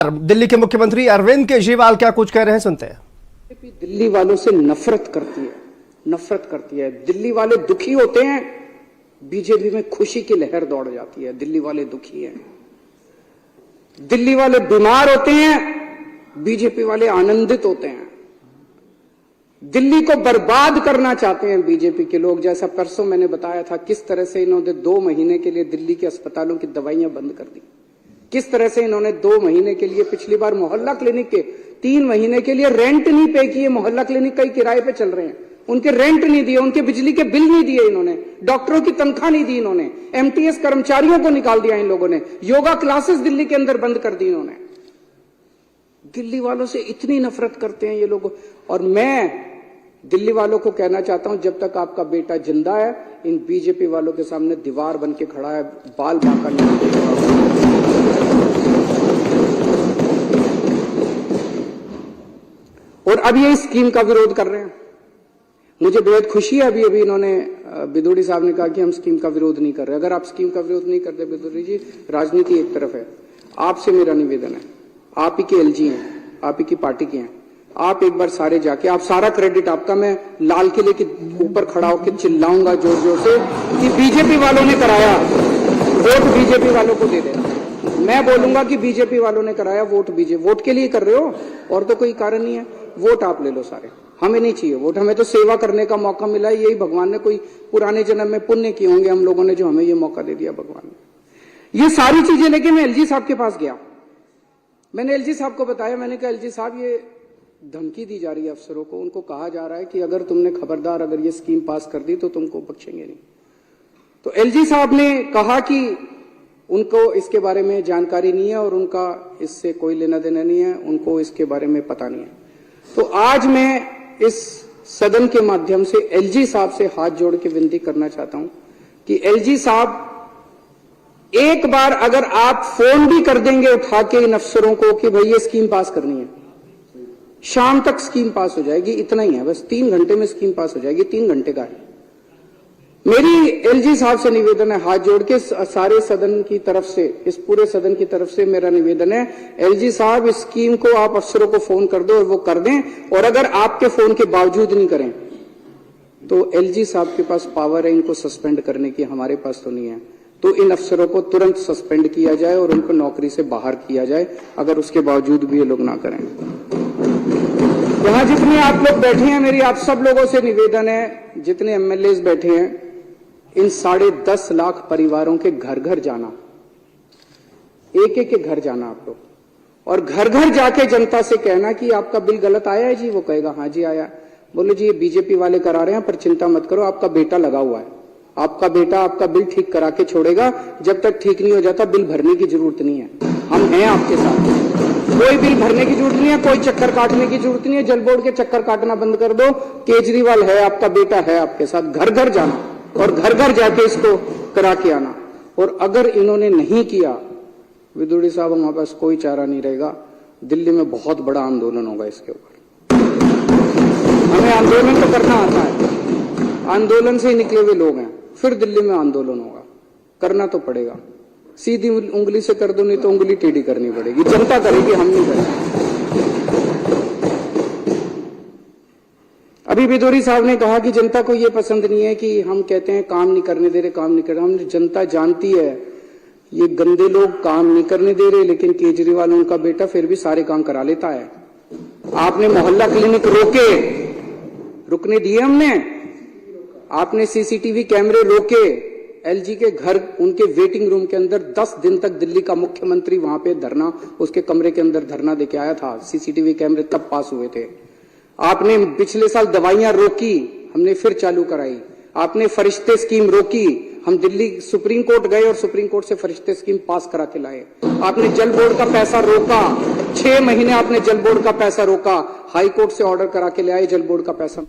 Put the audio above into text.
दिल्ली के मुख्यमंत्री अरविंद केजरीवाल क्या कुछ कह रहे हैं, सुनते हैं। दिल्ली वालों से नफरत करती है। दिल्ली वाले दुखी होते हैं, बीजेपी में खुशी की लहर दौड़ जाती है। दिल्ली वाले दुखी हैं, दिल्ली वाले बीमार होते हैं, बीजेपी वाले आनंदित होते हैं। दिल्ली को बर्बाद करना चाहते हैं बीजेपी के लोग। जैसा परसों मैंने बताया था, किस तरह से इन्होंने 2 महीने के लिए दिल्ली के अस्पतालों की दवाइयां बंद कर दी, किस तरह से इन्होंने 2 महीने के लिए, पिछली बार मोहल्ला क्लिनिक के 3 महीने के लिए रेंट नहीं पे किए। मोहल्ला क्लिनिक कई किराए पे चल रहे हैं, उनके रेंट नहीं दिए, उनके बिजली के बिल नहीं दिए इन्होंने, डॉक्टरों की तनख्वाह नहीं दी इन्होंने, एमटीएस कर्मचारियों को निकाल दिया इन लोगों ने, योगा क्लासेस दिल्ली के अंदर बंद कर दी इन्होंने। दिल्ली वालों से इतनी नफरत करते हैं ये लोग। और मैं दिल्ली वालों को कहना चाहता हूं, जब तक आपका बेटा जिंदा है, इन बीजेपी वालों के सामने दीवार बन के खड़ा है, बाल बांका नहीं देगा। और अब ये इस स्कीम का विरोध कर रहे हैं। मुझे बेहद खुशी है, अभी इन्होंने बिदुड़ी साहब ने कहा कि हम स्कीम का विरोध नहीं कर रहे। अगर आप स्कीम का विरोध नहीं करते बिदुड़ी जी, राजनीति एक तरफ है, आपसे मेरा निवेदन है, आप ही के एलजी हैं, आप ही की पार्टी के हैं, आप एक बार सारे जाके, आप सारा क्रेडिट आपका, मैं लाल किले के ऊपर खड़ा होकर चिल्लाऊंगा जोर जोर से कि बीजेपी वालों ने कराया, वोट बीजेपी वालों को दे देना। मैं बोलूंगा कि बीजेपी वालों ने कराया, वोट के लिए कर रहे हो, और तो कोई कारण नहीं है। वोट आप ले लो सारे, हमें नहीं चाहिए वोट, हमें तो सेवा करने का मौका मिला है। यही भगवान ने कोई पुराने जन्म में पुण्य किए होंगे हम लोगों ने, जो हमें ये मौका दे दिया भगवान ने। ये सारी चीजें लेके मैं एलजी साहब के पास गया। मैंने एलजी साहब को बताया, मैंने कहा एलजी साहब, ये धमकी दी जा रही है अफसरों को, उनको कहा जा रहा है कि अगर तुमने खबरदार अगर ये स्कीम पास कर दी तो तुमको बख्शेंगे नहीं। तो एलजी साहब ने कहा कि उनको इसके बारे में जानकारी नहीं है और उनका इससे कोई लेना देना नहीं है, उनको इसके बारे में पता नहीं है। तो आज मैं इस सदन के माध्यम से एलजी साहब से हाथ जोड़ के विनती करना चाहता हूं कि एलजी साहब, एक बार अगर आप फोन भी कर देंगे उठा के इन अफसरों को कि भाई ये स्कीम पास करनी है, शाम तक स्कीम पास हो जाएगी, इतना ही है बस, 3 घंटे में स्कीम पास हो जाएगी, 3 घंटे का है। मेरी एलजी साहब से निवेदन है, हाथ जोड़ के सारे सदन की तरफ से, इस पूरे सदन की तरफ से मेरा निवेदन है, एलजी साहब इस स्कीम को आप अफसरों को फोन कर दो और वो कर दें। और अगर आपके फोन के बावजूद नहीं करें तो एलजी साहब के पास पावर है इनको सस्पेंड करने की, हमारे पास तो नहीं है। तो इन अफसरों को तुरंत सस्पेंड किया जाए और उनको नौकरी से बाहर किया जाए, अगर उसके बावजूद भी ये लोग ना करें। यहां जितने आप लोग बैठे हैं, मेरी आप सब लोगों से निवेदन है, जितने एमएलए बैठे हैं, इन 10.5 लाख परिवारों के घर घर जाना, एक एक के घर जाना आप लोग, और घर घर जाके जनता से कहना कि आपका बिल गलत आया है जी। वो कहेगा हाँ जी आया। बोले जी ये बीजेपी वाले करा रहे हैं, पर चिंता मत करो, आपका बेटा लगा हुआ है, आपका बेटा आपका बिल ठीक करा के छोड़ेगा। जब तक ठीक नहीं हो जाता बिल भरने की जरूरत नहीं है, हम हैं आपके साथ। कोई बिल भरने की जरूरत नहीं है, कोई चक्कर काटने की जरूरत नहीं है, जल बोर्ड के चक्कर काटना बंद कर दो। केजरीवाल है, आपका बेटा है आपके साथ, घर घर जाना और घर घर जाके इसको करा के आना। और अगर इन्होंने नहीं किया, विदुड़ी साहब, हमारे पास कोई चारा नहीं रहेगा, दिल्ली में बहुत बड़ा आंदोलन होगा इसके ऊपर। हमें आंदोलन तो करना आता है, आंदोलन से ही निकले हुए लोग हैं, फिर दिल्ली में आंदोलन होगा, करना तो पड़ेगा। सीधी उंगली से कर दो, नहीं तो उंगली टेढ़ी करनी पड़ेगी, जनता करेगी, हम नहीं करेंगे। अभी बिदुड़ी साहब ने कहा कि जनता को यह पसंद नहीं है कि हम कहते हैं काम नहीं करने दे रहे, काम नहीं कर रहे। हम जनता जानती है ये गंदे लोग काम नहीं करने दे रहे, लेकिन केजरीवाल उनका बेटा फिर भी सारे काम करा लेता है। आपने मोहल्ला क्लिनिक रुकने दिए, हमने, आपने सीसीटीवी कैमरे रोके, एलजी के घर, उनके वेटिंग रूम के अंदर 10 दिन तक दिल्ली का मुख्यमंत्री वहां पे धरना, उसके कमरे के अंदर धरना देके आया था। सीसीटीवी कैमरे तब पास हुए थे। आपने पिछले साल दवाइयां रोकी, हमने फिर चालू कराई। आपने फरिश्ते स्कीम रोकी, हम दिल्ली सुप्रीम कोर्ट गए और सुप्रीम कोर्ट से फरिश्ते स्कीम पास करा के लाए। आपने जल बोर्ड का पैसा रोका, 6 महीने आपने जल बोर्ड का पैसा रोका, हाई कोर्ट से ऑर्डर करा के ले आए, जल बोर्ड का पैसा